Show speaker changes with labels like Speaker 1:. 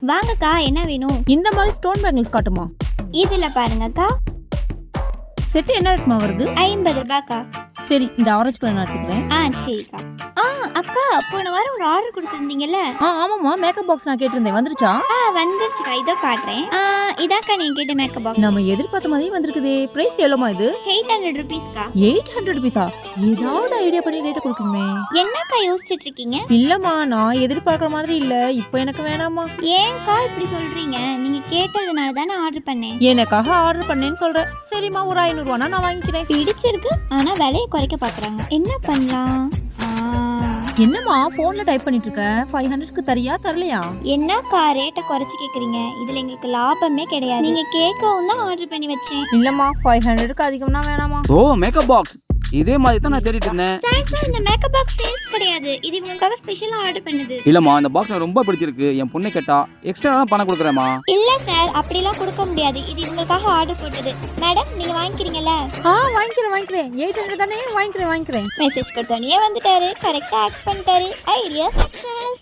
Speaker 1: வாங்கக்கா, என்ன வேணும்?
Speaker 2: இந்த மாதிரி ஸ்டோன் பேங்கிள்ஸ் காட்டுமா?
Speaker 1: இதுல பாருங்கக்கா.
Speaker 2: செட்டு என்ன ரேட்மா வருது?
Speaker 1: 50 ரூபாய்க்கா.
Speaker 2: சரி, இந்த ஆரஞ்சு கலர் நான் எடுத்துக்கிறேன்.
Speaker 1: சரிக்கா. அக்கா, போன வாரம் ஒரு ஆர்டர் கொடுத்துருந்தீங்கல்ல?
Speaker 2: ஆமாம்மா, மேக்கப் பாக்ஸ் நான் கேட்டிருந்தேன். வந்துருச்சா?
Speaker 1: வந்துருச்சுக்கா, இதோ காட்டுறேன். இதாக்கா நீங்க கேட்ட மேக்கப் பாக்ஸ்.
Speaker 2: நம்ம எதிர்பார்த்த மாதிரி வந்திருக்குதே. பிரைஸ் எவ்வளோமா இது?
Speaker 1: 800 ரூபீஸ்க்கா.
Speaker 2: 800 ரூபீஸா? ஏதாவது ஐடியா பண்ணி ரேட்டு கொடுக்கணுமே.
Speaker 1: என்னக்கா யோசிச்சுட்டு இருக்கீங்க?
Speaker 2: இல்லம்மா, நான் எதிர்பார்க்குற மாதிரி இல்ல. இப்போ எனக்கு வேணாமா.
Speaker 1: ஏன்க்கா இப்படி சொல்றீங்க? நீங்க கேட்டதுனால தானே ஆர்டர் பண்ணேன்.
Speaker 2: எனக்காக ஆர்டர் பண்ணேன்னு சொல்றேன். சரிம்மா, ஒரு 500 ரூபானா நான் வாங்கிக்கிறேன்.
Speaker 1: பிடிச்சிருக்கு, ஆனா விலையை குறைக்க பாக்குறாங்க. என்ன பண்ணலாம்?
Speaker 2: என்னம்மா போன்ல டைப் பண்ணிட்டு இருக்க? 500க்கு தரியா தரலையா?
Speaker 1: என்னக்கா ரேட்டை குறைச்சு கேக்குறீங்க? இதுல எங்களுக்கு லாபமே கிடையாது. நீங்க கேட்கவும் தான் ஆர்டர் பண்ணி வச்சேன்.
Speaker 2: இல்லம்மா, 500க்கு அதிகம்னா வேணாமா.
Speaker 3: ஓ, மேக்கப் பாக்ஸ் இதே மாதிரி தான் நான் தேடிட்டு இருந்தேன்.
Speaker 1: சார், இந்த மேக்கப் பாக்ஸ் சேல்ஸ் கிடையாது. இது உங்களுக்காக ஸ்பெஷலா ஆர்டர் பண்ணது.
Speaker 3: இல்லம்மா, இந்த பாக்ஸ் எனக்கு ரொம்ப பிடிச்சிருக்கு. என் பொண்ணு கேட்டா எக்ஸ்ட்ரா பணம் கொடுக்குறேம்மா.
Speaker 1: இல்ல சார், அப்படிலாம் கொடுக்க முடியாது. இது உங்களுக்காக ஆர்டர் போட்டது. மேடம், நீங்க வாங்கிக்கிறீங்கல்ல?
Speaker 2: வாங்கிக்கிறேன். 800 தானே, வாங்கிக்கிறேன்.
Speaker 1: மெசேஜ் கொடுத்தோன்னே வந்துட்டாரு. கரெக்டா ஆக்ட் பண்ணிட்டாரு. Idea success.